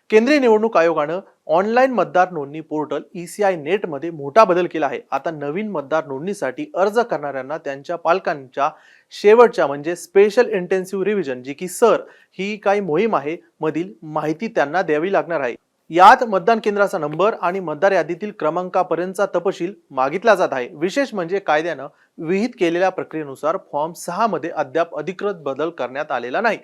केंद्रीय निवडणूक आयोगानं ऑनलाईन मतदार नोंदणी पोर्टल ECI नेट मध्ये मोठा बदल केला आहे. आता नवीन मतदार नोंदणीसाठी अर्ज करणाऱ्यांना त्यांच्या पालकांच्या शेवटच्या म्हणजे स्पेशल इंटेन्सिव्ह रिव्हिजन जी की सर ही काही मोहीम आहे मधील माहिती त्यांना द्यावी लागणार आहे. यात मतदान केंद्राचा नंबर आणि मतदार यादीतील क्रमांकापर्यंतचा तपशील मागितला जात आहे. विशेष म्हणजे कायद्यानं विहित केलेल्या प्रक्रियेनुसार फॉर्म 6 मध्ये अद्याप अधिकृत बदल करण्यात आलेला नाही.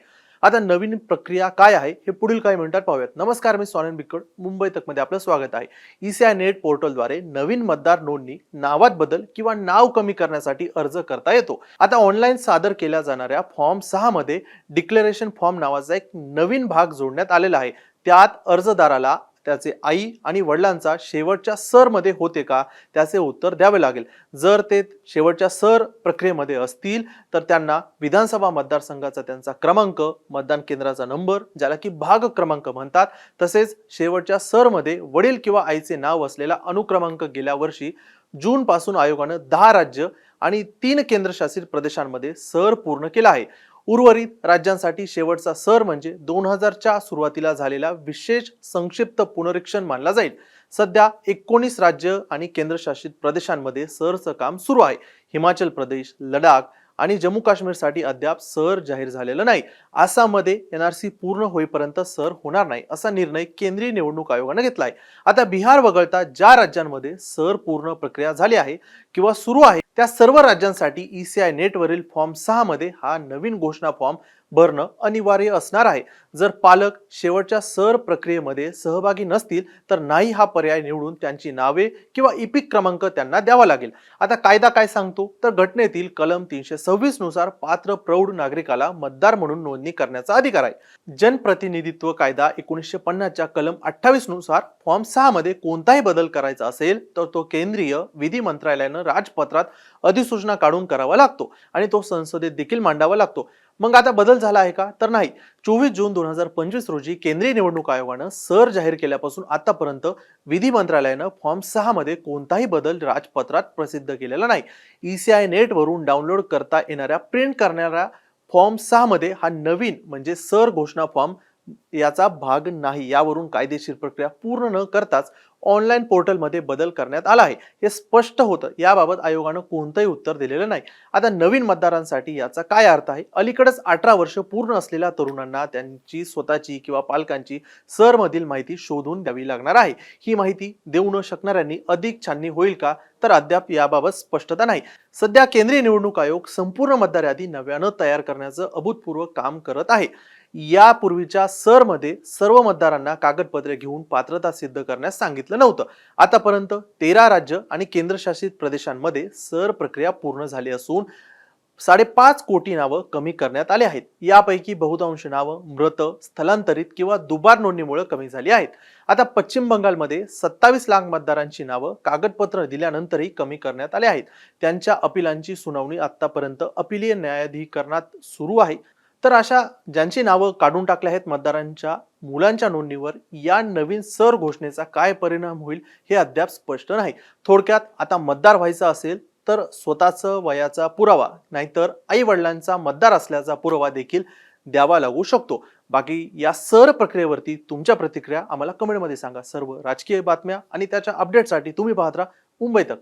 आता नवीन प्रक्रिया काय आहे हे पुढील काही मिनिटात पाहूयात. नमस्कार, मी सोनन बिक्कड, मुंबई तक मध्ये आपलं स्वागत आहे. ECI नेट पोर्टलद्वारे नवीन मतदार नोंदणी, नावात बदल किंवा नाव कमी करण्यासाठी अर्ज करता येतो. आता ऑनलाईन सादर केल्या जाणाऱ्या फॉर्म 6 मध्ये डिक्लेरेशन फॉर्म नावाचा एक नवीन भाग जोडण्यात आलेला आहे. त्यात अर्जदाराला त्याचे आई आणि वडिलांचा शेवटच्या सर मध्ये होते का त्याचे उत्तर द्यावे लागेल. जर ते शेवटच्या सर प्रक्रियेमध्ये असतील तर त्यांना विधानसभा मतदारसंघाचा त्यांचा क्रमांक, मतदान केंद्राचा नंबर ज्याला की भाग क्रमांक म्हणतात, तसेच शेवटच्या सर मध्ये वडील किंवा आईचे नाव असलेला अनुक्रमांक गेल्या वर्षी जून पासून आयोगानं 10 राज्य आणि 3 केंद्रशासित प्रदेशांमध्ये सर पूर्ण केला आहे. उर्वरित राज्यांसाठी शेवटचा सर म्हणजे 2000च्या सुरुवातीला झालेला विशेष संक्षिप्त पुनरीक्षण मानला जाईल. सध्या 19 राज्य आणि केंद्रशासित प्रदेशांमध्ये सरचं काम सुरू आहे. हिमाचल प्रदेश, लडाख आणि जम्मू काश्मीरसाठी अद्याप सर जाहीर झालेलं नाही. आसाममध्ये NRC पूर्ण होईपर्यंत सर होणार नाही असा निर्णय केंद्रीय निवडणूक आयोगाने घेतला आहे. आता बिहार वगळता ज्या राज्यांमध्ये सर पूर्ण प्रक्रिया झाली आहे किंवा सुरू आहे त्या सर्व राज्यांसाठी ECI नेटवरील फॉर्म 6 मध्ये हा नवीन घोषणा फॉर्म भरणं अनिवार्य असणार आहे. जर पालक शेवटच्या सर प्रक्रियेमध्ये सहभागी नसतील तर नाही हा पर्याय निवडून त्यांची नावे किंवा इपिक क्रमांक त्यांना द्यावा लागेल. आता कायदा काय सांगतो तर घटनेतील कलम 326 नुसार पात्र प्रौढ नागरिकाला मतदार म्हणून नोंदणी करण्याचा अधिकार आहे. जनप्रतिनिधित्व कायदा 1950च्या कलम 28 नुसार फॉर्म 6 मध्ये कोणताही बदल करायचा असेल तर तो केंद्रीय विधी मंत्रालयानं राजपत्रात अधिसूचना काढून करावा लागतो आणि तो संसदेत देखील मांडावा लागतो. मग आता बदल झाला आहे का तर नाही. 24 जून 2025 रोजी केंद्रीय निवडणूक आयोगानं सर जाहीर केल्यापासून आतापर्यंत विधी मंत्रालयानं फॉर्म 6 मध्ये कोणताही बदल राजपत्रात प्रसिद्ध केलेला नाही. ECI नेट वरून डाउनलोड करता येणाऱ्या प्रिंट करणाऱ्या फॉर्म 6 मध्ये हा नवीन म्हणजे सर घोषणा फॉर्म याचा भाग नाही. यावरून कायदेशीर प्रक्रिया पूर्ण न करताच ऑनलाईन पोर्टलमध्ये बदल करण्यात आला आहे हे स्पष्ट होतं. याबाबत आयोगानं कोणतंही उत्तर दिलेलं नाही. आता नवीन मतदारांसाठी याचा काय अर्थ आहे? अलीकडेच 18 वर्ष पूर्ण असलेल्या तरुणांना त्यांची स्वतःची किंवा पालकांची सर मधील माहिती शोधून द्यावी लागणार आहे. ही माहिती देऊ न शकणाऱ्यांनी अधिक छाननी होईल का तर अद्याप याबाबत स्पष्टता नाही. सध्या केंद्रीय निवडणूक आयोग संपूर्ण मतदार यादी नव्यानं तयार करण्याचं अभूतपूर्व काम करत आहे. यापूर्वीच्या सर मध्ये सर्व मतदारांना कागदपत्रे घेऊन पात्रता सिद्ध करण्यास सांगितलं नव्हतं. आतापर्यंत 13 राज्य आणि केंद्रशासित प्रदेशांमध्ये सर प्रक्रिया पूर्ण झाली असून 5.5 कोटी नावं कमी करण्यात आले आहेत. यापैकी बहुतांश नावं मृत, स्थलांतरित किंवा दुबार नोंदणीमुळे कमी झाली आहेत. आता पश्चिम बंगालमध्ये 27 लाख मतदारांची नावं कागदपत्र दिल्यानंतरही कमी करण्यात आले आहेत. त्यांच्या अपिलांची सुनावणी आतापर्यंत अपिलीय न्यायाधिकरणात सुरू आहे. तर अशा ज्यांची नावं काढून टाकले आहेत मतदारांच्या मुलांच्या नोंदणीवर या नवीन सर घोषणेचा काय परिणाम होईल हे अद्याप स्पष्ट नाही. थोडक्यात आता मतदार व्हायचं असेल तर स्वतःचा वयाचा पुरावा नाहीतर आई वडिलांचा मतदार असल्याचा पुरावा देखील द्यावा लागू शकतो. बाकी या सर प्रक्रियेवरती तुमच्या प्रतिक्रिया आम्हाला कमेंटमध्ये सांगा. सर्व राजकीय बातम्या आणि त्याच्या अपडेटसाठी तुम्ही पाहत राहा मुंबई तक.